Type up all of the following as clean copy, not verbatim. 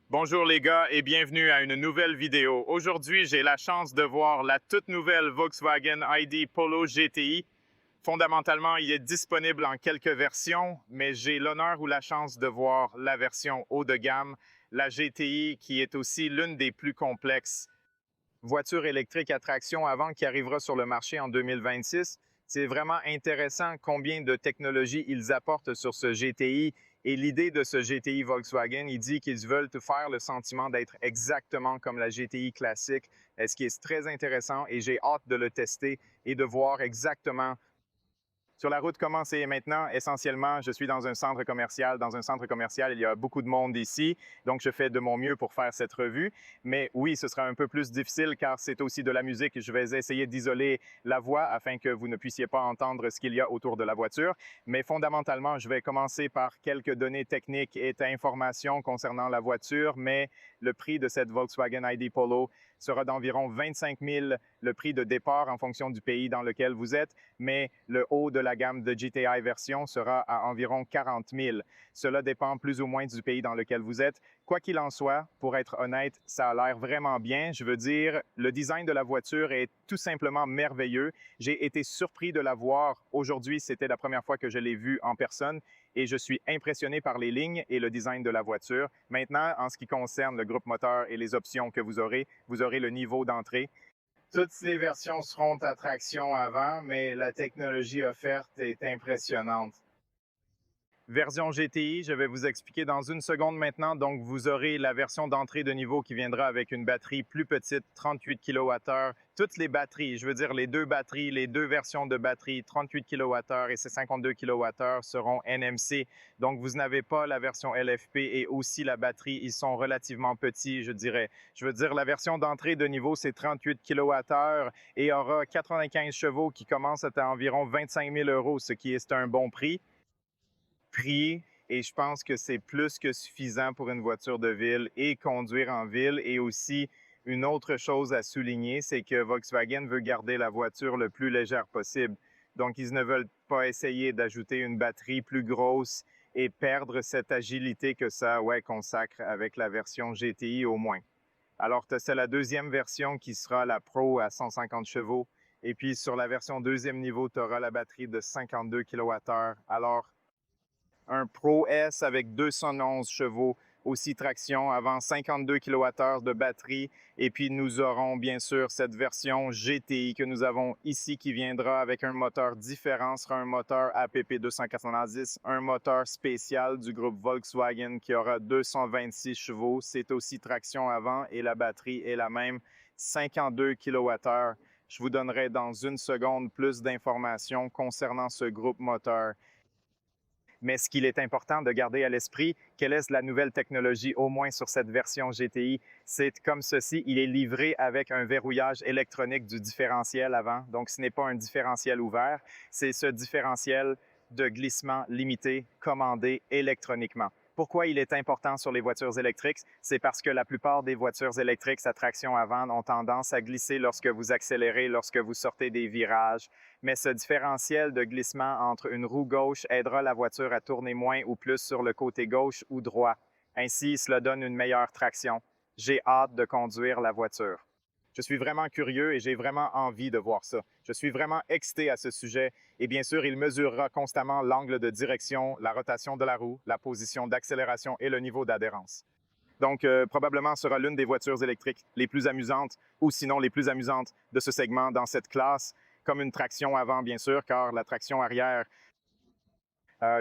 Bonjour les gars et bienvenue à une nouvelle vidéo. Aujourd'hui, j'ai la chance de voir la toute nouvelle Volkswagen ID Polo GTI. Fondamentalement, il est disponible en quelques versions, mais j'ai l'honneur ou la chance de voir la version haut de gamme, la GTI, qui est aussi l'une des plus complexes voitures électriques à traction avant qui arrivera sur le marché en 2026. C'est vraiment intéressant combien de technologies ils apportent sur ce GTI. Et l'idée de ce GTI Volkswagen, il dit qu'ils veulent te faire le sentiment d'être exactement comme la GTI classique, ce qui est très intéressant et j'ai hâte de le tester et de voir exactement sur la route, comment c'est maintenant? Essentiellement, je suis dans un centre commercial. Dans un centre commercial, il y a beaucoup de monde ici, donc je fais de mon mieux pour faire cette revue. Mais oui, ce sera un peu plus difficile car c'est aussi de la musique. Je vais essayer d'isoler la voix afin que vous ne puissiez pas entendre ce qu'il y a autour de la voiture. Mais fondamentalement, je vais commencer par quelques données techniques et informations concernant la voiture, mais le prix de cette Volkswagen ID Polo sera d'environ 25 000 le prix de départ en fonction du pays dans lequel vous êtes, mais le haut de la gamme de GTI version sera à environ 40 000. Cela dépend plus ou moins du pays dans lequel vous êtes. Quoi qu'il en soit, pour être honnête, ça a l'air vraiment bien. Je veux dire, le design de la voiture est tout simplement merveilleux. J'ai été surpris de la voir. Aujourd'hui, c'était la première fois que je l'ai vue en personne et je suis impressionné par les lignes et le design de la voiture. Maintenant, en ce qui concerne le groupe moteur et les options que vous aurez le niveau d'entrée. Toutes ces versions seront à traction avant, mais la technologie offerte est impressionnante. Version GTI, je vais vous expliquer dans une seconde maintenant. Donc, vous aurez la version d'entrée de niveau qui viendra avec une batterie plus petite, 38 kWh. Toutes les batteries, je veux dire les deux batteries, les deux versions de batterie, 38 kWh et 52 kWh seront NMC. Donc, vous n'avez pas la version LFP et aussi la batterie. Ils sont relativement petits, je dirais. Je veux dire, la version d'entrée de niveau, c'est 38 kWh et aura 95 chevaux qui commencent à environ 25 000 €, ce qui est un bon prix et je pense que c'est plus que suffisant pour une voiture de ville et conduire en ville. Et aussi, une autre chose à souligner, c'est que Volkswagen veut garder la voiture le plus légère possible. Donc, ils ne veulent pas essayer d'ajouter une batterie plus grosse et perdre cette agilité que ça consacre avec la version GTI au moins. Alors, c'est la deuxième version qui sera la Pro à 150 chevaux. Et puis, sur la version deuxième niveau, tu auras la batterie de 52 kWh. Alors, un Pro S avec 211 chevaux, aussi traction avant 52 kWh de batterie. Et puis nous aurons bien sûr cette version GTI que nous avons ici qui viendra avec un moteur différent. Ce sera un moteur APP 290, un moteur spécial du groupe Volkswagen qui aura 226 chevaux. C'est aussi traction avant et la batterie est la même, 52 kWh. Je vous donnerai dans une seconde plus d'informations concernant ce groupe moteur. Mais ce qu'il est important de garder à l'esprit, quelle est la nouvelle technologie, au moins sur cette version GTI, c'est comme ceci, il est livré avec un verrouillage électronique du différentiel avant. Donc, ce n'est pas un différentiel ouvert, c'est ce différentiel de glissement limité commandé électroniquement. Pourquoi il est important sur les voitures électriques? C'est parce que la plupart des voitures électriques à traction avant ont tendance à glisser lorsque vous accélérez, lorsque vous sortez des virages. Mais ce différentiel de glissement entre une roue gauche aidera la voiture à tourner moins ou plus sur le côté gauche ou droit. Ainsi, cela donne une meilleure traction. J'ai hâte de conduire la voiture. Je suis vraiment curieux et j'ai vraiment envie de voir ça. Je suis vraiment excité à ce sujet et bien sûr, il mesurera constamment l'angle de direction, la rotation de la roue, la position d'accélération et le niveau d'adhérence. Donc, probablement sera l'une des voitures électriques les plus amusantes ou sinon les plus amusantes de ce segment dans cette classe, comme une traction avant, bien sûr, car la traction arrière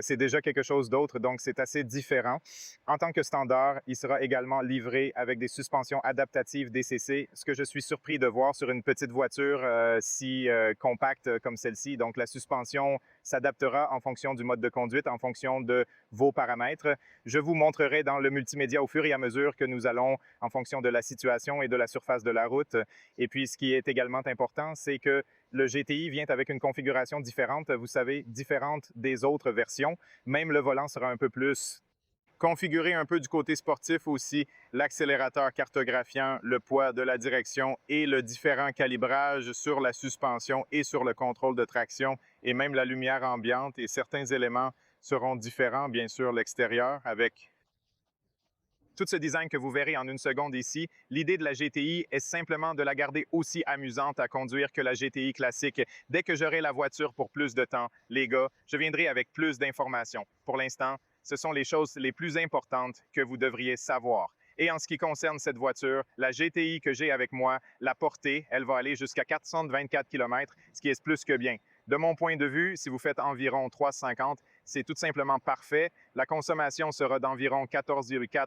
c'est déjà quelque chose d'autre, donc c'est assez différent. En tant que standard, il sera également livré avec des suspensions adaptatives DCC, ce que je suis surpris de voir sur une petite voiture si compacte comme celle-ci. Donc la suspension s'adaptera en fonction du mode de conduite, en fonction de vos paramètres. Je vous montrerai dans le multimédia au fur et à mesure que nous allons, en fonction de la situation et de la surface de la route. Et puis ce qui est également important, c'est que le GTI vient avec une configuration différente, vous savez, différente des autres versions. Même le volant sera un peu plus configuré un peu du côté sportif aussi. L'accélérateur cartographiant le poids de la direction et le différent calibrage sur la suspension et sur le contrôle de traction et même la lumière ambiante et certains éléments seront différents, bien sûr, l'extérieur avec Tout ce design que vous verrez en une seconde ici, l'idée de la GTI est simplement de la garder aussi amusante à conduire que la GTI classique. Dès que j'aurai la voiture pour plus de temps, les gars, je viendrai avec plus d'informations. Pour l'instant, ce sont les choses les plus importantes que vous devriez savoir. Et en ce qui concerne cette voiture, la GTI que j'ai avec moi, la portée, elle va aller jusqu'à 424 km, ce qui est plus que bien. De mon point de vue, si vous faites environ 350, c'est tout simplement parfait. La consommation sera d'environ 14,4.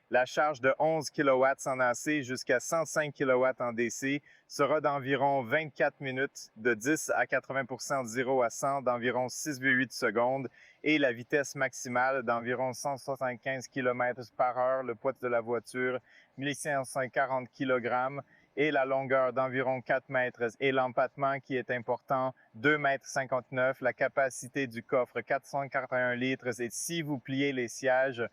La charge de 11 kW en AC jusqu'à 105 kW en DC sera d'environ 24 minutes, de 10 à 80% de 0 à 100 d'environ 6,8 secondes et la vitesse maximale d'environ 175 km par heure, le poids de la voiture 1540 kg et la longueur d'environ 4 mètres et l'empattement qui est important, 2,59 mètres, la capacité du coffre 441 litres et si vous pliez les sièges,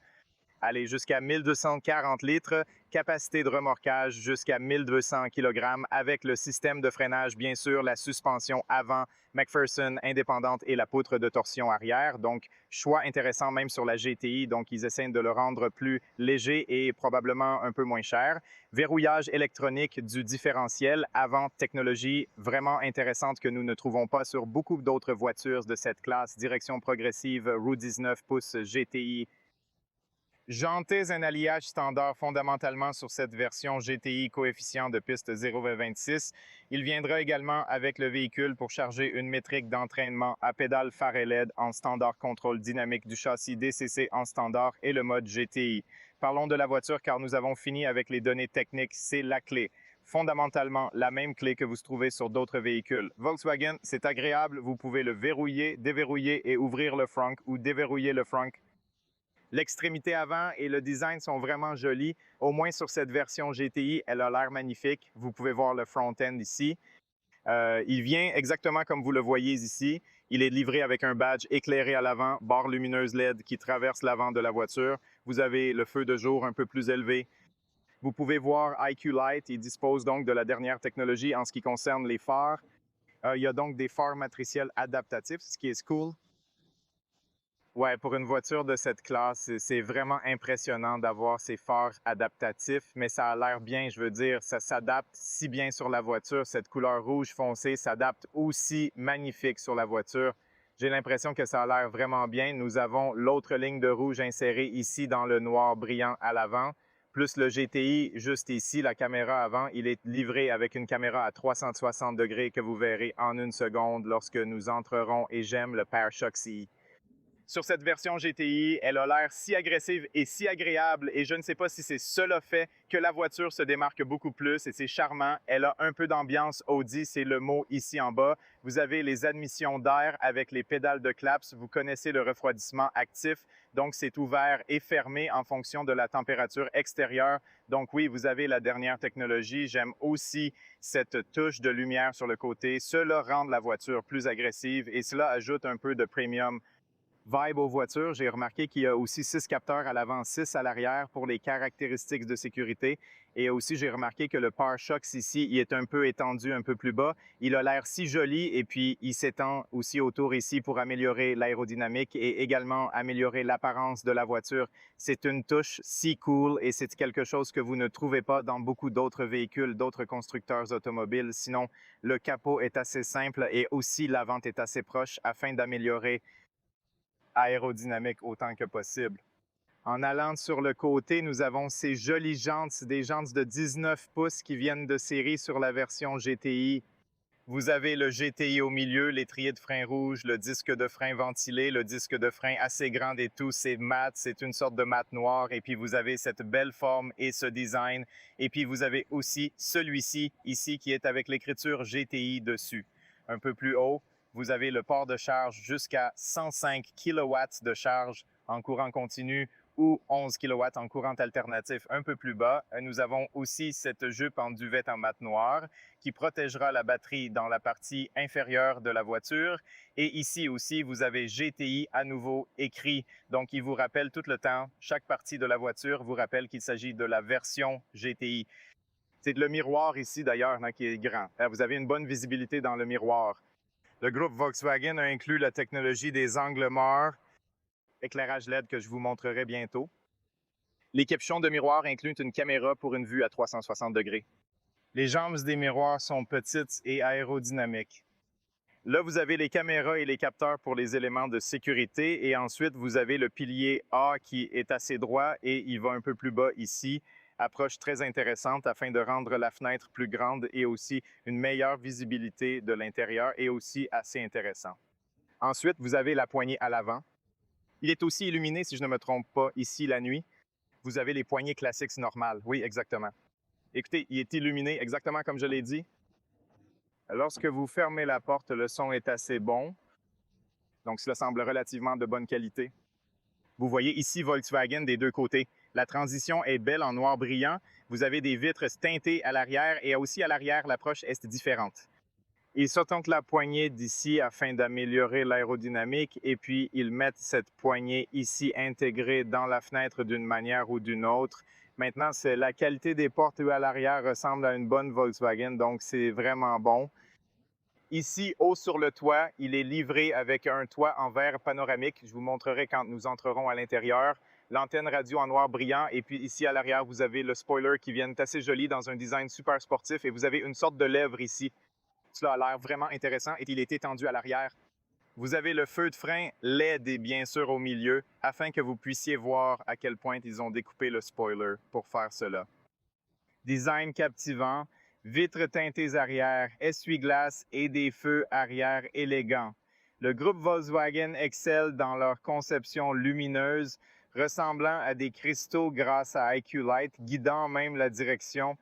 aller jusqu'à 1240 litres, capacité de remorquage jusqu'à 1200 kg avec le système de freinage, bien sûr, la suspension avant McPherson indépendante et la poutre de torsion arrière. Donc, choix intéressant même sur la GTI. Donc, ils essaient de le rendre plus léger et probablement un peu moins cher. Verrouillage électronique du différentiel avant, technologie vraiment intéressante que nous ne trouvons pas sur beaucoup d'autres voitures de cette classe. Direction progressive, roue 19 pouces GTI. Jantes un alliage standard fondamentalement sur cette version GTI coefficient de piste 0,26. Il viendra également avec le véhicule pour charger une métrique d'entraînement à pédale phare et LED en standard contrôle dynamique du châssis DCC en standard et le mode GTI. Parlons de la voiture car nous avons fini avec les données techniques, c'est la clé. Fondamentalement, la même clé que vous trouvez sur d'autres véhicules. Volkswagen, c'est agréable, vous pouvez le verrouiller, déverrouiller et ouvrir le frunk ou déverrouiller le frunk. L'extrémité avant et le design sont vraiment jolis. Au moins sur cette version GTI, elle a l'air magnifique. Vous pouvez voir le front-end ici. Il vient exactement comme vous le voyez ici. Il est livré avec un badge éclairé à l'avant, barre lumineuse LED qui traverse l'avant de la voiture. Vous avez le feu de jour un peu plus élevé. Vous pouvez voir IQ Light. Il dispose donc de la dernière technologie en ce qui concerne les phares. Il y a donc des phares matriciels adaptatifs, ce qui est cool. Ouais, pour une voiture de cette classe, c'est vraiment impressionnant d'avoir ces phares adaptatifs, mais ça a l'air bien, je veux dire, ça s'adapte si bien sur la voiture. Cette couleur rouge foncé s'adapte aussi magnifique sur la voiture. J'ai l'impression que ça a l'air vraiment bien. Nous avons l'autre ligne de rouge insérée ici dans le noir brillant à l'avant, plus le GTI juste ici, la caméra avant. Il est livré avec une caméra à 360 degrés que vous verrez en une seconde lorsque nous entrerons et j'aime le pare-choc CI. Sur cette version GTI, elle a l'air si agressive et si agréable et je ne sais pas si c'est cela fait que la voiture se démarque beaucoup plus et c'est charmant. Elle a un peu d'ambiance Audi, c'est le mot ici en bas. Vous avez les admissions d'air avec les pédales de claps. Vous connaissez le refroidissement actif, donc c'est ouvert et fermé en fonction de la température extérieure. Donc oui, vous avez la dernière technologie. J'aime aussi cette touche de lumière sur le côté. Cela rend la voiture plus agressive et cela ajoute un peu de premium vibe aux voitures. J'ai remarqué qu'il y a aussi 6 capteurs à l'avant, 6 à l'arrière pour les caractéristiques de sécurité. Et aussi, j'ai remarqué que le pare-choc ici, il est un peu étendu, un peu plus bas. Il a l'air si joli et puis il s'étend aussi autour ici pour améliorer l'aérodynamique et également améliorer l'apparence de la voiture. C'est une touche si cool et c'est quelque chose que vous ne trouvez pas dans beaucoup d'autres véhicules, d'autres constructeurs automobiles. Sinon, le capot est assez simple et aussi l'avant est assez proche afin d'améliorer aérodynamique autant que possible. En allant sur le côté, nous avons ces jolies jantes, des jantes de 19 pouces qui viennent de série sur la version GTI. Vous avez le GTI au milieu, l'étrier de frein rouge, le disque de frein ventilé, le disque de frein assez grand et tout, c'est mat, c'est une sorte de mat noir. Et puis vous avez cette belle forme et ce design. Et puis vous avez aussi celui-ci, ici, qui est avec l'écriture GTI dessus. Un peu plus haut, vous avez le port de charge jusqu'à 105 kW de charge en courant continu ou 11 kW en courant alternatif un peu plus bas. Nous avons aussi cette jupe en duvet en mat noir qui protégera la batterie dans la partie inférieure de la voiture. Et ici aussi, vous avez GTI à nouveau écrit. Donc, il vous rappelle tout le temps, chaque partie de la voiture vous rappelle qu'il s'agit de la version GTI. C'est le miroir ici d'ailleurs qui est grand. Vous avez une bonne visibilité dans le miroir. Le groupe Volkswagen a inclus la technologie des angles morts, éclairage LED que je vous montrerai bientôt. Les capuchons de miroir incluent une caméra pour une vue à 360 degrés. Les jambes des miroirs sont petites et aérodynamiques. Là, vous avez les caméras et les capteurs pour les éléments de sécurité et ensuite, vous avez le pilier A qui est assez droit et il va un peu plus bas ici. Approche très intéressante afin de rendre la fenêtre plus grande et aussi une meilleure visibilité de l'intérieur et aussi assez intéressant. Ensuite, vous avez la poignée à l'avant. Il est aussi illuminé, si je ne me trompe pas, ici la nuit. Vous avez les poignées classiques normales. Oui, exactement. Écoutez, il est illuminé exactement comme je l'ai dit. Lorsque vous fermez la porte, le son est assez bon. Donc, cela semble relativement de bonne qualité. Vous voyez ici Volkswagen des deux côtés. La transition est belle en noir brillant. Vous avez des vitres teintées à l'arrière et aussi à l'arrière, l'approche est différente. Ils sortent la poignée d'ici afin d'améliorer l'aérodynamique et puis ils mettent cette poignée ici intégrée dans la fenêtre d'une manière ou d'une autre. Maintenant, la qualité des portes à l'arrière ressemble à une bonne Volkswagen, donc c'est vraiment bon. Ici, haut sur le toit, il est livré avec un toit en verre panoramique. Je vous montrerai quand nous entrerons à l'intérieur. L'antenne radio en noir brillant. Et puis ici, à l'arrière, vous avez le spoiler qui vient assez joli dans un design super sportif. Et vous avez une sorte de lèvre ici. Cela a l'air vraiment intéressant et il est étendu à l'arrière. Vous avez le feu de frein LED et bien sûr au milieu afin que vous puissiez voir à quel point ils ont découpé le spoiler pour faire cela. Design captivant, vitres teintées arrière, essuie-glace et des feux arrière élégants. Le groupe Volkswagen excelle dans leur conception lumineuse, ressemblant à des cristaux grâce à IQ Light, guidant même la direction.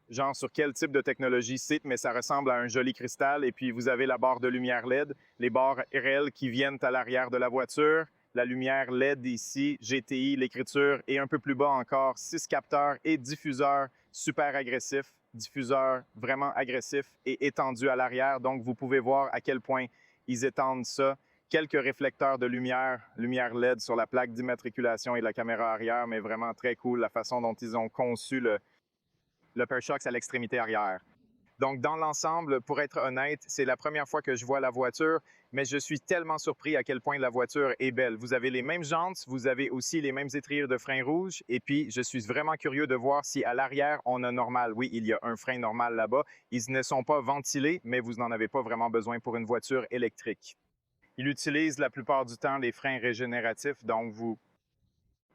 Genre sur quel type de technologie c'est, mais ça ressemble à un joli cristal. Et puis vous avez la barre de lumière LED, les barres RL qui viennent à l'arrière de la voiture, la lumière LED ici, GTI, l'écriture et un peu plus bas encore, 6 capteurs et diffuseurs super agressifs, diffuseurs vraiment agressifs et étendus à l'arrière. Donc vous pouvez voir à quel point ils étendent ça. Quelques réflecteurs de lumière, lumière LED sur la plaque d'immatriculation et la caméra arrière, mais vraiment très cool la façon dont ils ont conçu le pare-chocs à l'extrémité arrière. Donc, dans l'ensemble, pour être honnête, c'est la première fois que je vois la voiture, mais je suis tellement surpris à quel point la voiture est belle. Vous avez les mêmes jantes, vous avez aussi les mêmes étriers de frein rouge, et puis je suis vraiment curieux de voir si à l'arrière, on a normal. Oui, il y a un frein normal là-bas. Ils ne sont pas ventilés, mais vous n'en avez pas vraiment besoin pour une voiture électrique. Il utilise la plupart du temps les freins régénératifs, donc vous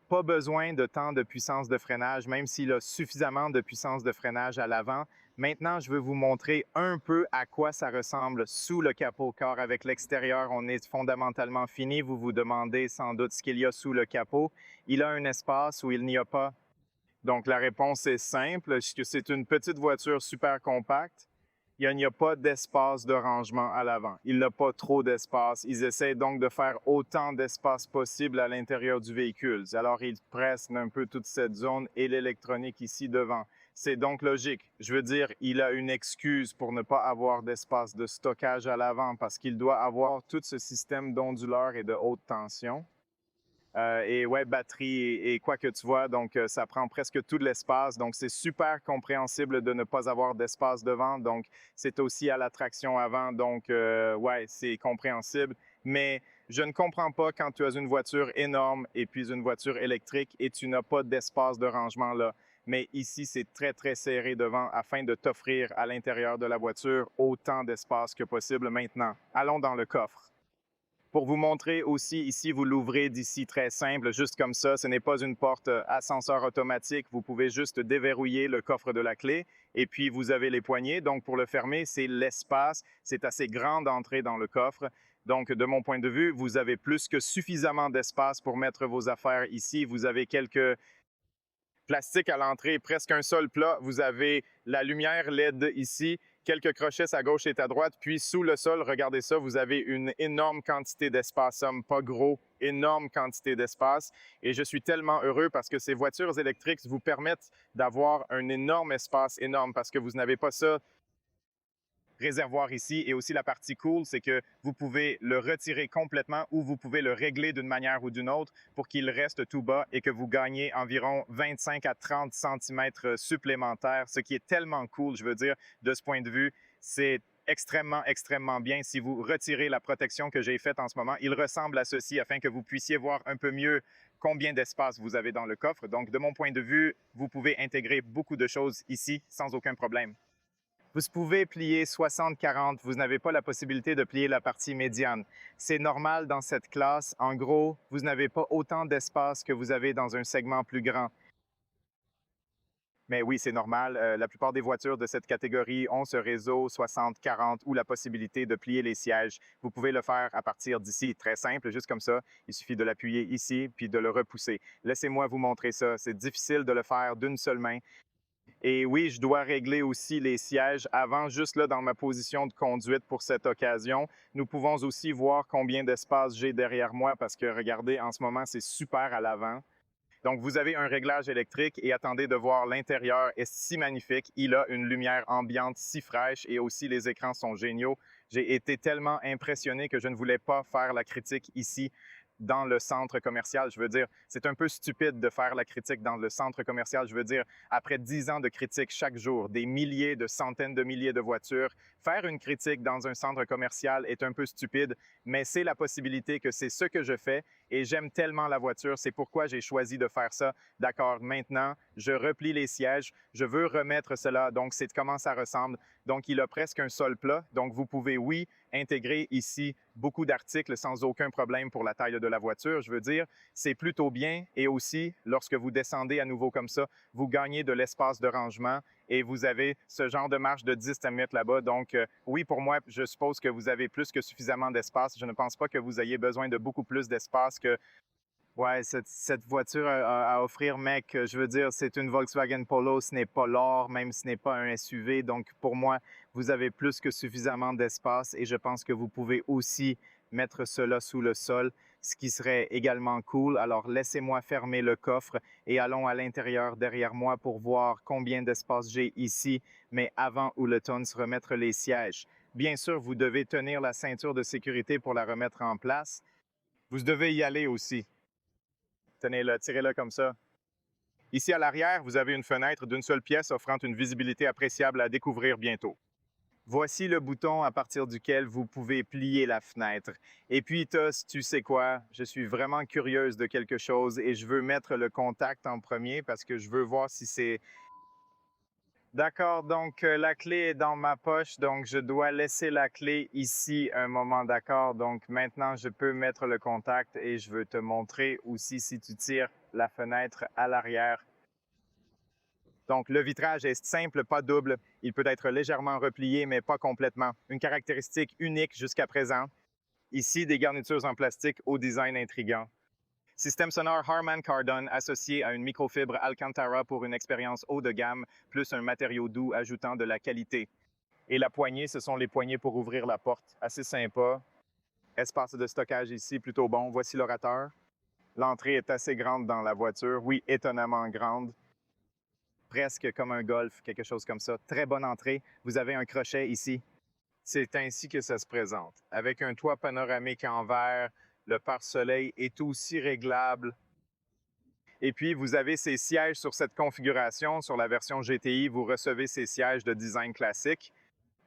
pas besoin de tant de puissance de freinage, même s'il a suffisamment de puissance de freinage à l'avant. Maintenant, je veux vous montrer un peu à quoi ça ressemble sous le capot, car avec l'extérieur, on est fondamentalement fini. Vous vous demandez sans doute ce qu'il y a sous le capot. Il a un espace où il n'y a pas. Donc, la réponse est simple, puisque c'est une petite voiture super compacte. Il n'y a pas d'espace de rangement à l'avant. Il n'a pas trop d'espace. Ils essaient donc de faire autant d'espace possible à l'intérieur du véhicule. Alors, ils pressent un peu toute cette zone et l'électronique ici devant. C'est donc logique. Je veux dire, il a une excuse pour ne pas avoir d'espace de stockage à l'avant parce qu'il doit avoir tout ce système d'onduleurs et de haute tension. Et ouais, batterie et quoi que tu vois, donc ça prend presque tout de l'espace. Donc, c'est super compréhensible de ne pas avoir d'espace devant. Donc, c'est aussi à la traction avant. Donc, ouais, c'est compréhensible. Mais je ne comprends pas quand tu as une voiture énorme et puis une voiture électrique et tu n'as pas d'espace de rangement là. Mais ici, c'est très, très serré devant afin de t'offrir à l'intérieur de la voiture autant d'espace que possible maintenant. Allons dans le coffre. Pour vous montrer aussi, ici, vous l'ouvrez d'ici très simple, juste comme ça. Ce n'est pas une porte ascenseur automatique. Vous pouvez juste déverrouiller le coffre de la clé et puis vous avez les poignées. Donc, pour le fermer, c'est l'espace. C'est assez grand d'entrer dans le coffre. Donc, de mon point de vue, vous avez plus que suffisamment d'espace pour mettre vos affaires ici. Vous avez quelques plastiques à l'entrée, presque un sol plat. Vous avez la lumière LED ici, quelques crochets à gauche et à droite, puis sous le sol, regardez ça, vous avez une énorme quantité d'espace, somme pas gros, énorme quantité d'espace. Et je suis tellement heureux parce que ces voitures électriques vous permettent d'avoir un énorme espace, énorme, parce que vous n'avez pas ça réservoir ici. Et aussi la partie cool, c'est que vous pouvez le retirer complètement ou vous pouvez le régler d'une manière ou d'une autre pour qu'il reste tout bas et que vous gagnez environ 25 à 30 cm supplémentaires, ce qui est tellement cool, je veux dire, de ce point de vue. C'est extrêmement, extrêmement bien. Si vous retirez la protection que j'ai faite en ce moment, il ressemble à ceci afin que vous puissiez voir un peu mieux combien d'espace vous avez dans le coffre. Donc, de mon point de vue, vous pouvez intégrer beaucoup de choses ici sans aucun problème. Vous pouvez plier 60-40, vous n'avez pas la possibilité de plier la partie médiane. C'est normal dans cette classe. En gros, vous n'avez pas autant d'espace que vous avez dans un segment plus grand. Mais oui, c'est normal. La plupart des voitures de cette catégorie ont ce réseau 60-40 ou la possibilité de plier les sièges. Vous pouvez le faire à partir d'ici, très simple, juste comme ça. Il suffit de l'appuyer ici puis de le repousser. Laissez-moi vous montrer ça. C'est difficile de le faire d'une seule main. Et oui, je dois régler aussi les sièges avant, juste là dans ma position de conduite pour cette occasion. Nous pouvons aussi voir combien d'espace j'ai derrière moi parce que regardez, en ce moment, c'est super à l'avant. Donc, vous avez un réglage électrique et attendez de voir l'intérieur est si magnifique. Il a une lumière ambiante si fraîche et aussi les écrans sont géniaux. J'ai été tellement impressionné que je ne voulais pas faire la critique ici dans le centre commercial. Je veux dire, c'est un peu stupide de faire la critique dans le centre commercial. Je veux dire, après 10 ans de critique chaque jour, des milliers, de centaines de milliers de voitures, faire une critique dans un centre commercial est un peu stupide, mais c'est la possibilité que c'est ce que je fais et j'aime tellement la voiture. C'est pourquoi j'ai choisi de faire ça. D'accord, maintenant, je replie les sièges. Je veux remettre cela. Donc, c'est comment ça ressemble. Donc, il a presque un sol plat. Donc, vous pouvez, oui, intégrer ici beaucoup d'articles sans aucun problème pour la taille de la voiture. Je veux dire, c'est plutôt bien. Et aussi, lorsque vous descendez à nouveau comme ça, vous gagnez de l'espace de rangement et vous avez ce genre de marche de 10 à mettre là-bas. Donc, oui, pour moi, je suppose que vous avez plus que suffisamment d'espace. Je ne pense pas que vous ayez besoin de beaucoup plus d'espace que ouais, cette voiture à offrir, mec, je veux dire, c'est une Volkswagen Polo, ce n'est pas l'or, même ce n'est pas un SUV. Donc, pour moi, vous avez plus que suffisamment d'espace et je pense que vous pouvez aussi mettre cela sous le sol, ce qui serait également cool. Alors, laissez-moi fermer le coffre et allons à l'intérieur derrière moi pour voir combien d'espace j'ai ici, mais avant Oulaton se remettre les sièges. Bien sûr, vous devez tenir la ceinture de sécurité pour la remettre en place. Vous devez y aller aussi. Tenez-le, tirez-le comme ça. Ici à l'arrière, vous avez une fenêtre d'une seule pièce offrant une visibilité appréciable à découvrir bientôt. Voici le bouton à partir duquel vous pouvez plier la fenêtre. Et puis, Tos, tu sais quoi? Je suis vraiment curieuse de quelque chose et je veux mettre le contact en premier parce que je veux voir si c'est... D'accord, donc la clé est dans ma poche, donc je dois laisser la clé ici un moment, d'accord? Donc maintenant, je peux mettre le contact et je veux te montrer aussi si tu tires la fenêtre à l'arrière. Donc le vitrage est simple, pas double. Il peut être légèrement replié, mais pas complètement. Une caractéristique unique jusqu'à présent. Ici, des garnitures en plastique au design intriguant. Système sonore Harman Kardon associé à une microfibre Alcantara pour une expérience haut de gamme, plus un matériau doux ajoutant de la qualité. Et la poignée, ce sont les poignées pour ouvrir la porte. Assez sympa. Espace de stockage ici, plutôt bon. Voici l'orateur. L'entrée est assez grande dans la voiture. Oui, étonnamment grande. Presque comme un Golf, quelque chose comme ça. Très bonne entrée. Vous avez un crochet ici. C'est ainsi que ça se présente. Avec un toit panoramique en verre, le pare-soleil est aussi réglable. Et puis, vous avez ces sièges sur cette configuration. Sur la version GTI, vous recevez ces sièges de design classique.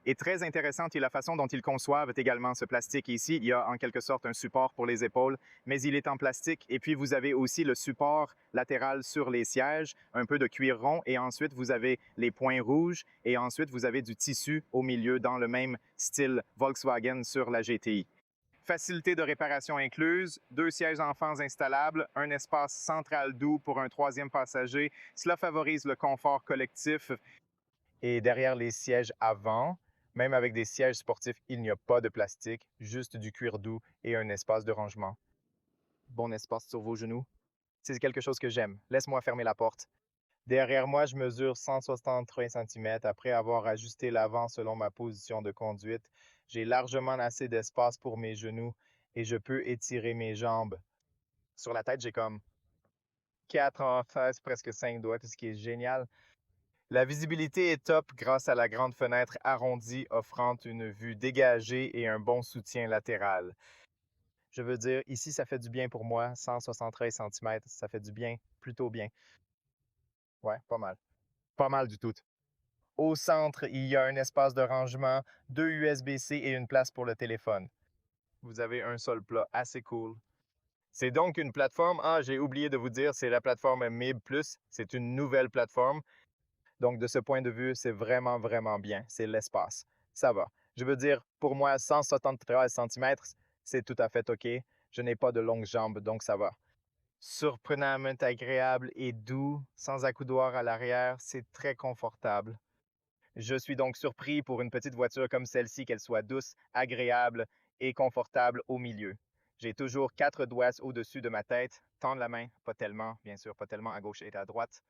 Et très intéressante est la façon dont ils conçoivent également ce plastique. Ici, il y a en quelque sorte un support pour les épaules, mais il est en plastique. Et puis, vous avez aussi le support latéral sur les sièges, un peu de cuir rond. Et ensuite, vous avez les points rouges. Et ensuite, vous avez du tissu au milieu dans le même style Volkswagen sur la GTI. Facilité de réparation incluse, 2 sièges enfants installables, un espace central doux pour un 3e passager. Cela favorise le confort collectif. Et derrière les sièges avant, même avec des sièges sportifs, il n'y a pas de plastique, juste du cuir doux et un espace de rangement. Bon espace sur vos genoux. C'est quelque chose que j'aime. Laisse-moi fermer la porte. Derrière moi, je mesure 163 cm. Après avoir ajusté l'avant selon ma position de conduite, j'ai largement assez d'espace pour mes genoux et je peux étirer mes jambes. Sur la tête, j'ai comme 4 en face, presque 5 doigts, ce qui est génial. La visibilité est top grâce à la grande fenêtre arrondie offrant une vue dégagée et un bon soutien latéral. Je veux dire, ici, ça fait du bien pour moi, 173 cm, ça fait du bien, plutôt bien. Ouais, pas mal. Pas mal du tout. Au centre, il y a un espace de rangement, 2 USB-C et une place pour le téléphone. Vous avez un sol plat assez cool. C'est donc une plateforme, j'ai oublié de vous dire, c'est la plateforme MIB+, c'est une nouvelle plateforme. Donc, de ce point de vue, c'est vraiment, vraiment bien. C'est l'espace. Ça va. Je veux dire, pour moi, 173 centimètres, c'est tout à fait OK. Je n'ai pas de longues jambes, donc ça va. Surprenamment agréable et doux, sans accoudoir à l'arrière, c'est très confortable. Je suis donc surpris pour une petite voiture comme celle-ci qu'elle soit douce, agréable et confortable au milieu. J'ai toujours 4 doigts au-dessus de ma tête. Tendre la main, pas tellement, bien sûr, pas tellement à gauche et à droite.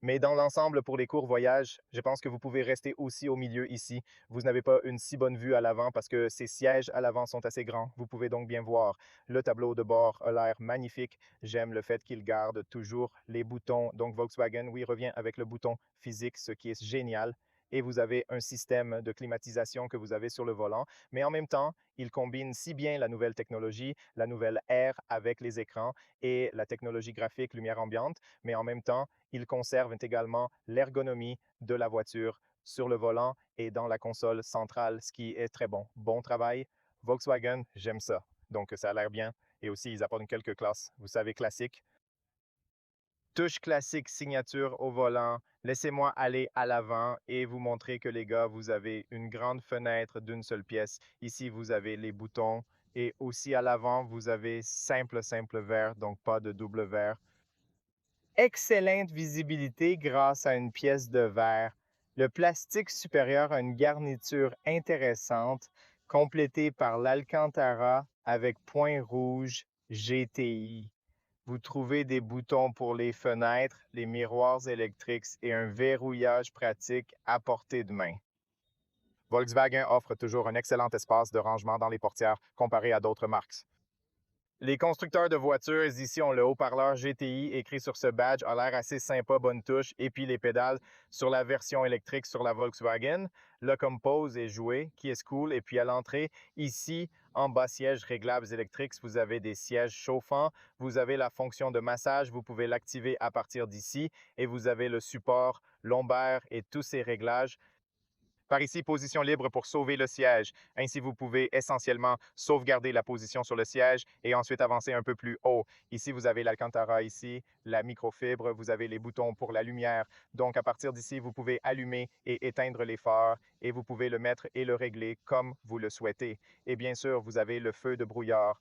Mais dans l'ensemble, pour les courts voyages, je pense que vous pouvez rester aussi au milieu ici. Vous n'avez pas une si bonne vue à l'avant parce que ces sièges à l'avant sont assez grands. Vous pouvez donc bien voir. Le tableau de bord a l'air magnifique. J'aime le fait qu'il garde toujours les boutons. Donc Volkswagen, oui, revient avec le bouton physique, ce qui est génial. Et vous avez un système de climatisation que vous avez sur le volant. Mais en même temps, il combine si bien la nouvelle technologie, la nouvelle air avec les écrans et la technologie graphique lumière ambiante. Mais en même temps, ils conservent également l'ergonomie de la voiture sur le volant et dans la console centrale, ce qui est très bon. Bon travail. Volkswagen, j'aime ça. Donc, ça a l'air bien. Et aussi, ils apportent quelques classes, vous savez, classiques. Touche classique signature au volant. Laissez-moi aller à l'avant et vous montrer que les gars, vous avez une grande fenêtre d'une seule pièce. Ici, vous avez les boutons et aussi à l'avant, vous avez simple verre, donc pas de double verre. Excellente visibilité grâce à une pièce de verre. Le plastique supérieur a une garniture intéressante, complétée par l'Alcantara avec point rouge GTI. Vous trouvez des boutons pour les fenêtres, les miroirs électriques et un verrouillage pratique à portée de main. Volkswagen offre toujours un excellent espace de rangement dans les portières comparé à d'autres marques. Les constructeurs de voitures ici ont le haut-parleur GTI écrit sur ce badge, a l'air assez sympa, bonne touche. Et puis les pédales sur la version électrique sur la Volkswagen. Le Compose est joué, qui est cool. Et puis à l'entrée, ici, en bas siège réglables électriques, vous avez des sièges chauffants. Vous avez la fonction de massage, vous pouvez l'activer à partir d'ici. Et vous avez le support lombaire et tous ces réglages. Par ici, position libre pour sauver le siège. Ainsi, vous pouvez essentiellement sauvegarder la position sur le siège et ensuite avancer un peu plus haut. Ici, vous avez l'Alcantara ici, la microfibre, vous avez les boutons pour la lumière. Donc, à partir d'ici, vous pouvez allumer et éteindre les phares et vous pouvez le mettre et le régler comme vous le souhaitez. Et bien sûr, vous avez le feu de brouillard.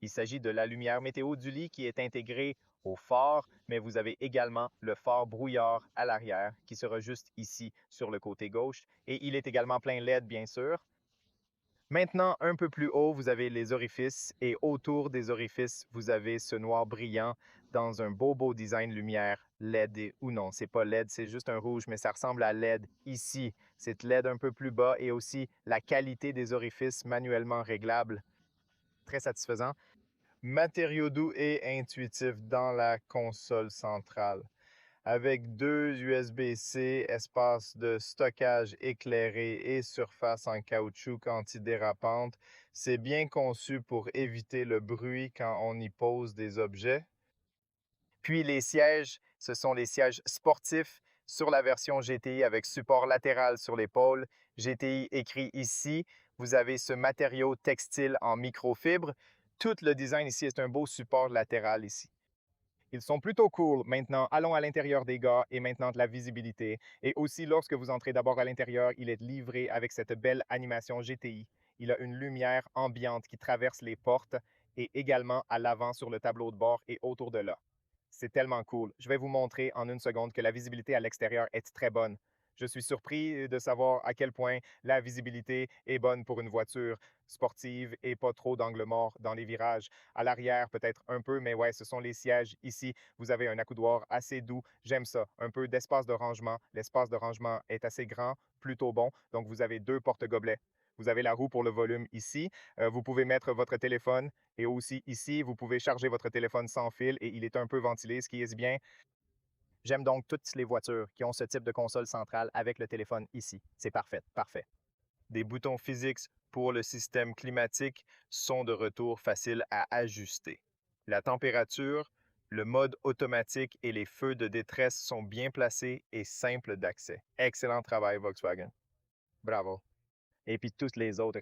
Il s'agit de la lumière météo du lit qui est intégrée au phare, mais vous avez également le phare brouillard à l'arrière qui sera juste ici sur le côté gauche et il est également plein LED bien sûr. Maintenant, un peu plus haut, vous avez les orifices et autour des orifices, vous avez ce noir brillant dans un beau design lumière LED ou non, c'est pas LED, c'est juste un rouge, mais ça ressemble à LED ici. C'est LED un peu plus bas et aussi la qualité des orifices manuellement réglables. Très satisfaisant. Matériaux doux et intuitifs dans la console centrale. Avec deux USB-C, espace de stockage éclairé et surface en caoutchouc antidérapante, c'est bien conçu pour éviter le bruit quand on y pose des objets. Puis les sièges, ce sont les sièges sportifs sur la version GTI avec support latéral sur l'épaule. GTI écrit ici. Vous avez ce matériau textile en microfibre. Tout le design ici est un beau support latéral ici. Ils sont plutôt cool. Maintenant, allons à l'intérieur des gars et maintenant de la visibilité. Et aussi, lorsque vous entrez d'abord à l'intérieur, il est livré avec cette belle animation GTI. Il a une lumière ambiante qui traverse les portes et également à l'avant sur le tableau de bord et autour de là. C'est tellement cool. Je vais vous montrer en une seconde que la visibilité à l'extérieur est très bonne. Je suis surpris de savoir à quel point la visibilité est bonne pour une voiture sportive et pas trop d'angle mort dans les virages. À l'arrière, peut-être un peu, mais ouais, ce sont les sièges ici. Vous avez un accoudoir assez doux. J'aime ça. Un peu d'espace de rangement. L'espace de rangement est assez grand, plutôt bon. Donc, vous avez deux porte-gobelets. Vous avez la roue pour le volume ici. Vous pouvez mettre votre téléphone et aussi ici, vous pouvez charger votre téléphone sans fil et il est un peu ventilé, ce qui est bien. J'aime donc toutes les voitures qui ont ce type de console centrale avec le téléphone ici. C'est parfait, parfait. Des boutons physiques pour le système climatique sont de retour faciles à ajuster. La température, le mode automatique et les feux de détresse sont bien placés et simples d'accès. Excellent travail, Volkswagen. Bravo. Et puis tous les autres.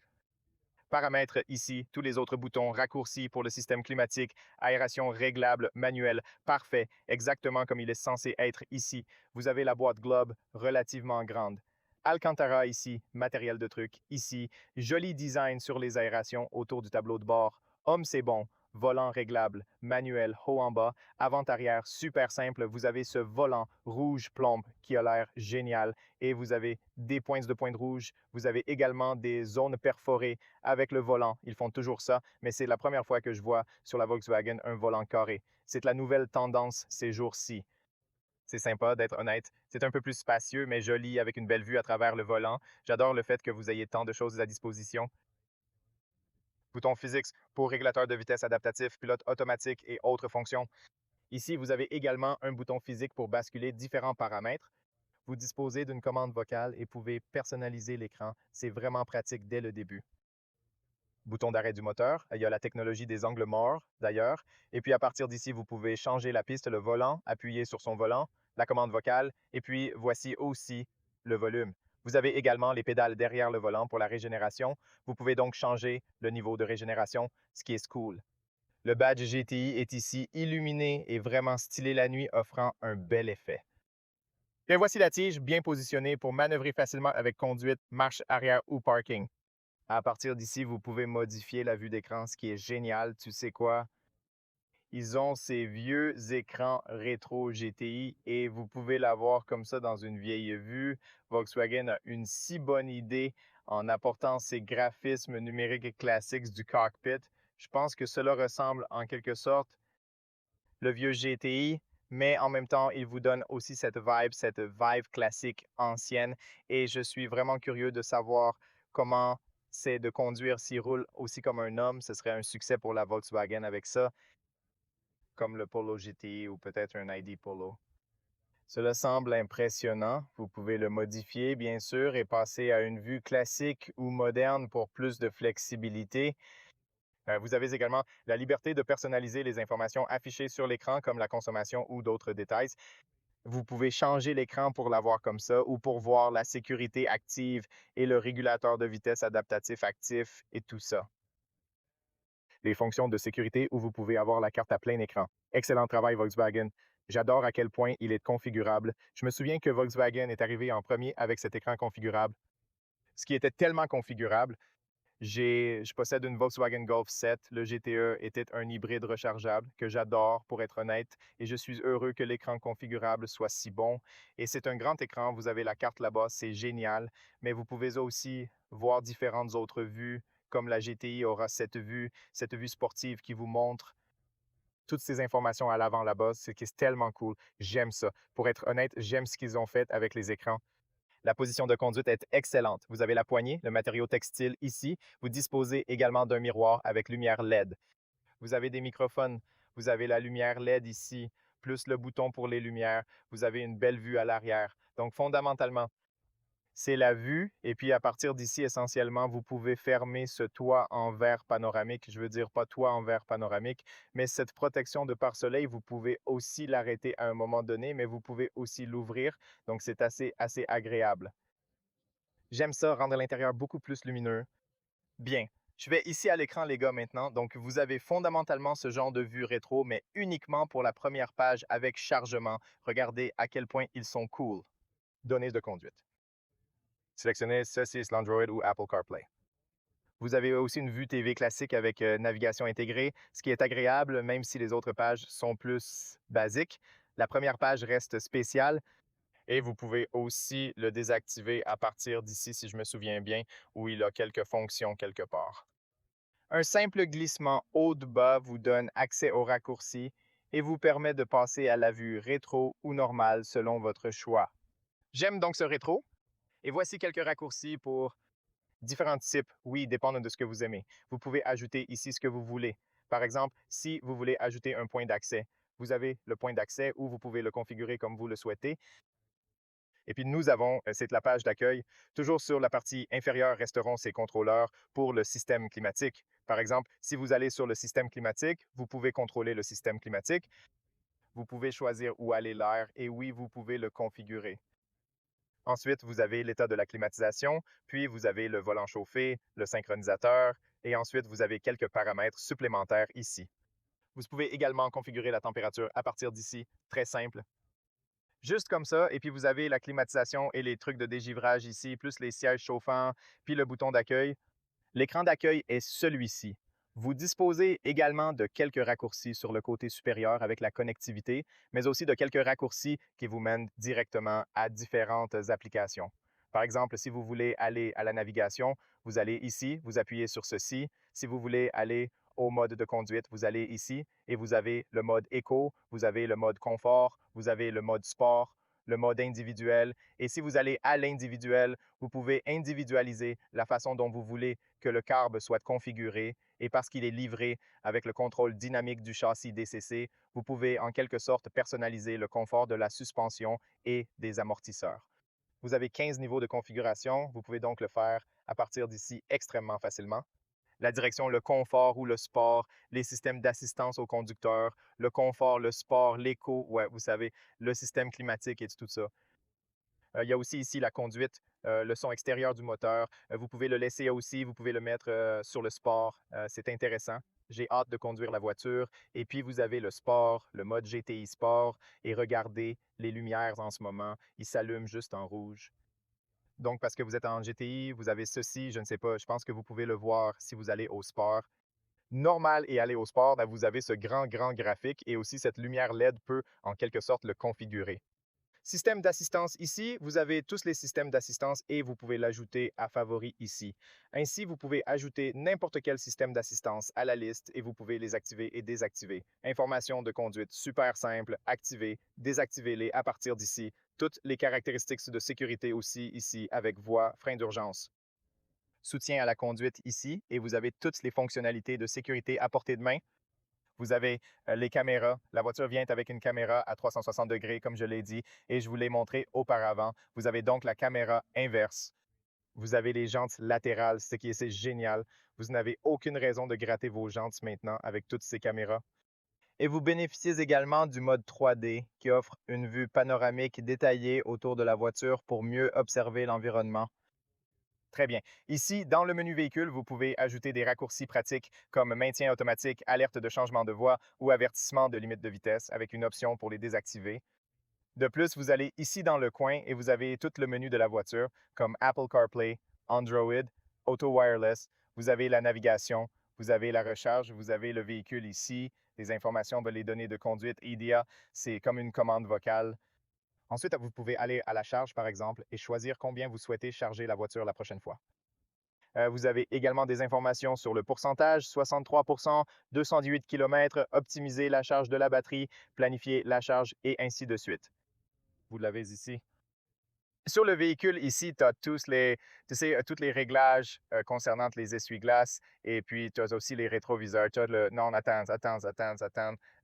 Paramètres ici, tous les autres boutons, raccourcis pour le système climatique, aération réglable, manuel, parfait, exactement comme il est censé être ici. Vous avez la boîte Globe relativement grande. Alcantara ici, matériel de truc ici, joli design sur les aérations autour du tableau de bord. Homme, c'est bon. Volant réglable, manuel, haut en bas, avant-arrière, super simple. Vous avez ce volant rouge plombe qui a l'air génial et vous avez des pointes de pointe rouge. Vous avez également des zones perforées avec le volant. Ils font toujours ça, mais c'est la première fois que je vois sur la Volkswagen un volant carré. C'est la nouvelle tendance ces jours-ci. C'est sympa d'être honnête. C'est un peu plus spacieux, mais joli avec une belle vue à travers le volant. J'adore le fait que vous ayez tant de choses à disposition. Bouton physique pour régulateur de vitesse adaptatif, pilote automatique et autres fonctions. Ici, vous avez également un bouton physique pour basculer différents paramètres. Vous disposez d'une commande vocale et pouvez personnaliser l'écran. C'est vraiment pratique dès le début. Bouton d'arrêt du moteur. Il y a la technologie des angles morts, d'ailleurs. Et puis, à partir d'ici, vous pouvez changer la piste, le volant, appuyer sur son volant, la commande vocale, et puis voici aussi le volume. Vous avez également les pédales derrière le volant pour la régénération. Vous pouvez donc changer le niveau de régénération, ce qui est cool. Le badge GTI est ici illuminé et vraiment stylé la nuit, offrant un bel effet. Et voici la tige bien positionnée pour manœuvrer facilement avec conduite, marche arrière ou parking. À partir d'ici, vous pouvez modifier la vue d'écran, ce qui est génial. Tu sais quoi? Ils ont ces vieux écrans rétro GTI et vous pouvez l'avoir comme ça dans une vieille vue. Volkswagen a une si bonne idée en apportant ces graphismes numériques classiques du cockpit. Je pense que cela ressemble en quelque sorte le vieux GTI, mais en même temps, il vous donne aussi cette vibe classique ancienne. Et je suis vraiment curieux de savoir comment c'est de conduire s'il roule aussi comme un homme. Ce serait un succès pour la Volkswagen avec ça, comme le Polo GTI ou peut-être un ID Polo. Cela semble impressionnant. Vous pouvez le modifier, bien sûr, et passer à une vue classique ou moderne pour plus de flexibilité. Vous avez également la liberté de personnaliser les informations affichées sur l'écran, comme la consommation ou d'autres détails. Vous pouvez changer l'écran pour l'avoir comme ça ou pour voir la sécurité active et le régulateur de vitesse adaptatif actif et tout ça. Les fonctions de sécurité où vous pouvez avoir la carte à plein écran. Excellent travail, Volkswagen. J'adore à quel point il est configurable. Je me souviens que Volkswagen est arrivé en premier avec cet écran configurable, ce qui était tellement configurable. Je possède une Volkswagen Golf 7. Le GTE était un hybride rechargeable que j'adore, pour être honnête, et je suis heureux que l'écran configurable soit si bon. Et c'est un grand écran, vous avez la carte là-bas, c'est génial, mais vous pouvez aussi voir différentes autres vues, comme la GTI aura cette vue sportive qui vous montre toutes ces informations à l'avant là-bas, ce qui est tellement cool. J'aime ça. Pour être honnête, j'aime ce qu'ils ont fait avec les écrans. La position de conduite est excellente. Vous avez la poignée, le matériau textile ici. Vous disposez également d'un miroir avec lumière LED. Vous avez des microphones. Vous avez la lumière LED ici, plus le bouton pour les lumières. Vous avez une belle vue à l'arrière. Donc, fondamentalement, c'est la vue. Et puis, à partir d'ici, essentiellement, vous pouvez fermer ce toit en verre panoramique. Je veux dire, pas toit en verre panoramique, mais cette protection de pare-soleil, vous pouvez aussi l'arrêter à un moment donné, mais vous pouvez aussi l'ouvrir. Donc, c'est assez agréable. J'aime ça, rendre l'intérieur beaucoup plus lumineux. Bien. Je vais ici à l'écran, les gars, maintenant. Donc, vous avez fondamentalement ce genre de vue rétro, mais uniquement pour la première page avec chargement. Regardez à quel point ils sont cool. Données de conduite. Sélectionnez ceci, l'Android ou Apple CarPlay. Vous avez aussi une vue TV classique avec navigation intégrée, ce qui est agréable, même si les autres pages sont plus basiques. La première page reste spéciale. Et vous pouvez aussi le désactiver à partir d'ici, si je me souviens bien, où il a quelques fonctions quelque part. Un simple glissement haut de bas vous donne accès au raccourci et vous permet de passer à la vue rétro ou normale selon votre choix. J'aime donc ce rétro et voici quelques raccourcis pour différents types. Oui, dépendent de ce que vous aimez. Vous pouvez ajouter ici ce que vous voulez. Par exemple, si vous voulez ajouter un point d'accès, vous avez le point d'accès ou vous pouvez le configurer comme vous le souhaitez. Et puis nous avons, c'est la page d'accueil. Toujours sur la partie inférieure resteront ces contrôleurs pour le système climatique. Par exemple, si vous allez sur le système climatique, vous pouvez contrôler le système climatique. Vous pouvez choisir où aller l'air et oui, vous pouvez le configurer. Ensuite, vous avez l'état de la climatisation, puis vous avez le volant chauffé, le synchronisateur, et ensuite, vous avez quelques paramètres supplémentaires ici. Vous pouvez également configurer la température à partir d'ici, très simple. Juste comme ça, et puis vous avez la climatisation et les trucs de dégivrage ici, plus les sièges chauffants, puis le bouton d'accueil. L'écran d'accueil est celui-ci. Vous disposez également de quelques raccourcis sur le côté supérieur avec la connectivité, mais aussi de quelques raccourcis qui vous mènent directement à différentes applications. Par exemple, si vous voulez aller à la navigation, vous allez ici, vous appuyez sur ceci. Si vous voulez aller au mode de conduite, vous allez ici et vous avez le mode éco, vous avez le mode confort, vous avez le mode sport, le mode individuel. Et si vous allez à l'individuel, vous pouvez individualiser la façon dont vous voulez que le carbe soit configuré et parce qu'il est livré avec le contrôle dynamique du châssis DCC, vous pouvez en quelque sorte personnaliser le confort de la suspension et des amortisseurs. Vous avez 15 niveaux de configuration, vous pouvez donc le faire à partir d'ici extrêmement facilement. La direction, le confort ou le sport, les systèmes d'assistance au conducteur, le confort, le sport, l'éco, ouais, vous savez, le système climatique et tout ça. Il y a aussi ici la conduite, le son extérieur du moteur. Vous pouvez le laisser aussi, vous pouvez le mettre sur le sport. C'est intéressant. J'ai hâte de conduire la voiture. Et puis, vous avez le sport, le mode GTI Sport. Et regardez les lumières en ce moment. Ils s'allument juste en rouge. Donc, parce que vous êtes en GTI, vous avez ceci, je ne sais pas, je pense que vous pouvez le voir si vous allez au sport. Normal et aller au sport, ben, vous avez ce grand graphique et aussi cette lumière LED peut en quelque sorte le configurer. Système d'assistance ici, vous avez tous les systèmes d'assistance et vous pouvez l'ajouter à favori ici. Ainsi, vous pouvez ajouter n'importe quel système d'assistance à la liste et vous pouvez les activer et désactiver. Informations de conduite super simple, activez, désactivez-les à partir d'ici. Toutes les caractéristiques de sécurité aussi ici avec voie, frein d'urgence. Soutien à la conduite ici et vous avez toutes les fonctionnalités de sécurité à portée de main. Vous avez les caméras. La voiture vient avec une caméra à 360 degrés, comme je l'ai dit, et je vous l'ai montré auparavant. Vous avez donc la caméra inverse. Vous avez les jantes latérales, ce qui est c'est génial. Vous n'avez aucune raison de gratter vos jantes maintenant avec toutes ces caméras. Et vous bénéficiez également du mode 3D qui offre une vue panoramique détaillée autour de la voiture pour mieux observer l'environnement. Très bien. Ici, dans le menu véhicule, vous pouvez ajouter des raccourcis pratiques comme maintien automatique, alerte de changement de voie ou avertissement de limite de vitesse avec une option pour les désactiver. De plus, vous allez ici dans le coin et vous avez tout le menu de la voiture comme Apple CarPlay, Android, Auto Wireless. Vous avez la navigation, vous avez la recharge, vous avez le véhicule ici, les informations, les données de conduite, IDEA, c'est comme une commande vocale. Ensuite, vous pouvez aller à la charge, par exemple, et choisir combien vous souhaitez charger la voiture la prochaine fois. Vous avez également des informations sur le pourcentage, 63 218 km, optimiser la charge de la batterie, planifier la charge et ainsi de suite. Vous l'avez ici. Sur le véhicule, ici, tu as tous les réglages concernant les essuie-glaces et puis tu as aussi les rétroviseurs. Non, attends.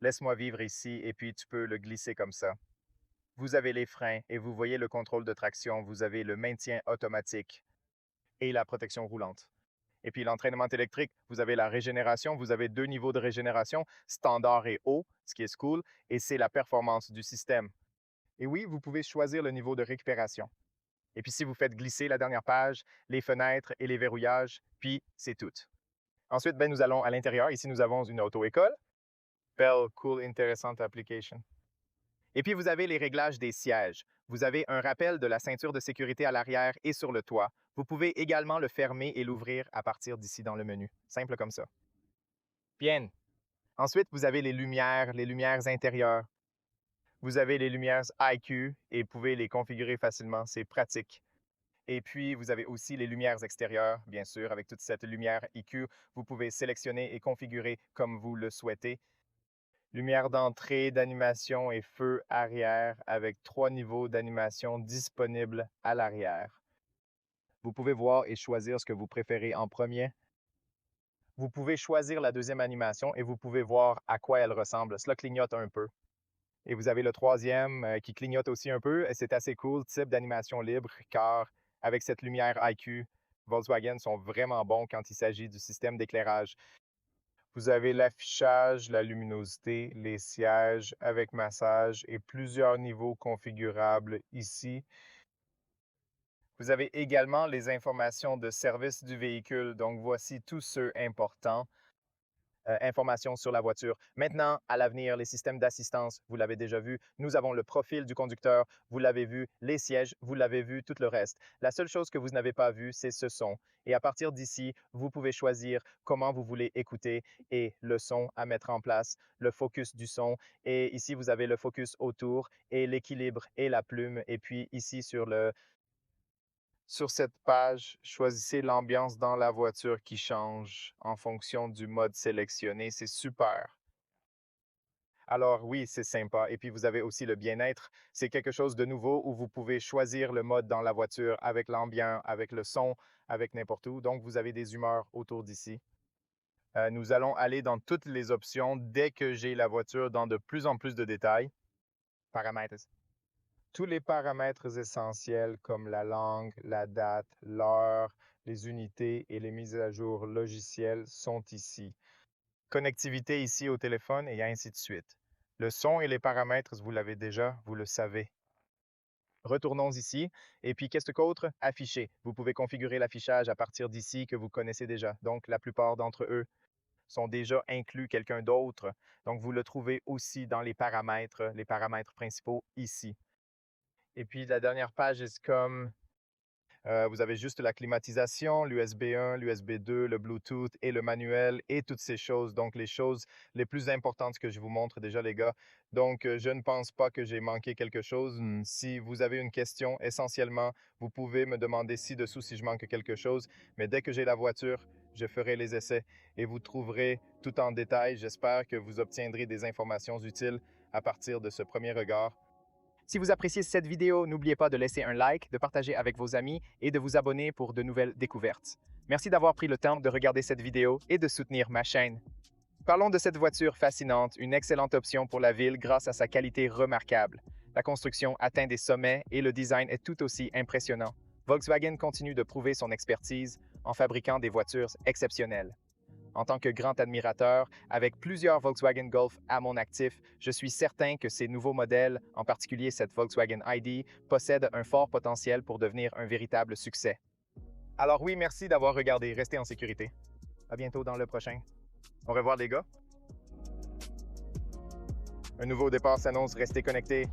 Laisse-moi vivre ici et puis tu peux le glisser comme ça. Vous avez les freins et vous voyez le contrôle de traction. Vous avez le maintien automatique et la protection roulante. Et puis l'entraînement électrique, vous avez la régénération, vous avez deux niveaux de régénération, standard et haut, ce qui est cool, et c'est la performance du système. Et oui, vous pouvez choisir le niveau de récupération. Et puis si vous faites glisser la dernière page, les fenêtres et les verrouillages, puis c'est tout. Ensuite, nous allons à l'intérieur. Ici, nous avons une auto-école. Belle, cool, intéressante application. Et puis, vous avez les réglages des sièges. Vous avez un rappel de la ceinture de sécurité à l'arrière et sur le toit. Vous pouvez également le fermer et l'ouvrir à partir d'ici dans le menu. Simple comme ça. Bien. Ensuite, vous avez les lumières intérieures. Vous avez les lumières IQ et vous pouvez les configurer facilement. C'est pratique. Et puis, vous avez aussi les lumières extérieures, bien sûr, avec toute cette lumière IQ. Vous pouvez sélectionner et configurer comme vous le souhaitez. Lumière d'entrée, d'animation et feu arrière avec 3 niveaux d'animation disponibles à l'arrière. Vous pouvez voir et choisir ce que vous préférez en premier. Vous pouvez choisir la deuxième animation et vous pouvez voir à quoi elle ressemble. Cela clignote un peu. Et vous avez le troisième qui clignote aussi un peu. C'est assez cool, type d'animation libre, car avec cette lumière IQ, Volkswagen sont vraiment bons quand il s'agit du système d'éclairage. Vous avez l'affichage, la luminosité, les sièges avec massage et plusieurs niveaux configurables ici. Vous avez également les informations de service du véhicule, donc voici tous ceux importants. Informations sur la voiture. Maintenant, à l'avenir, les systèmes d'assistance, vous l'avez déjà vu. Nous avons le profil du conducteur, vous l'avez vu. Les sièges, vous l'avez vu, tout le reste. La seule chose que vous n'avez pas vu, c'est ce son. Et à partir d'ici, vous pouvez choisir comment vous voulez écouter et le son à mettre en place, le focus du son. Et ici, vous avez le focus autour et l'équilibre et la plume. Et puis ici, sur cette page, choisissez l'ambiance dans la voiture qui change en fonction du mode sélectionné. C'est super. Alors oui, c'est sympa. Et puis vous avez aussi le bien-être. C'est quelque chose de nouveau où vous pouvez choisir le mode dans la voiture avec l'ambiance, avec le son, avec n'importe où. Donc vous avez des humeurs autour d'ici. Nous allons aller dans toutes les options dès que j'ai la voiture dans de plus en plus de détails. Paramètres. Tous les paramètres essentiels comme la langue, la date, l'heure, les unités et les mises à jour logicielles sont ici. Connectivité ici au téléphone et ainsi de suite. Le son et les paramètres, vous l'avez déjà, vous le savez. Retournons ici. Et puis, qu'est-ce qu'autre? Afficher. Vous pouvez configurer l'affichage à partir d'ici que vous connaissez déjà. Donc, la plupart d'entre eux sont déjà inclus quelqu'un d'autre. Donc, vous le trouvez aussi dans les paramètres principaux ici. Et puis, la dernière page est comme vous avez juste la climatisation, l'USB 1, l'USB 2, le Bluetooth et le manuel et toutes ces choses. Donc, les choses les plus importantes que je vous montre déjà, les gars. Donc, je ne pense pas que j'ai manqué quelque chose. Si vous avez une question, essentiellement, vous pouvez me demander ci-dessous si je manque quelque chose. Mais dès que j'ai la voiture, je ferai les essais et vous trouverez tout en détail. J'espère que vous obtiendrez des informations utiles à partir de ce premier regard. Si vous appréciez cette vidéo, n'oubliez pas de laisser un like, de partager avec vos amis et de vous abonner pour de nouvelles découvertes. Merci d'avoir pris le temps de regarder cette vidéo et de soutenir ma chaîne. Parlons de cette voiture fascinante, une excellente option pour la ville grâce à sa qualité remarquable. La construction atteint des sommets et le design est tout aussi impressionnant. Volkswagen continue de prouver son expertise en fabriquant des voitures exceptionnelles. En tant que grand admirateur, avec plusieurs Volkswagen Golf à mon actif, je suis certain que ces nouveaux modèles, en particulier cette Volkswagen ID, possèdent un fort potentiel pour devenir un véritable succès. Alors oui, merci d'avoir regardé. Restez en sécurité. À bientôt dans le prochain. Au revoir les gars. Un nouveau départ s'annonce. Restez connectés.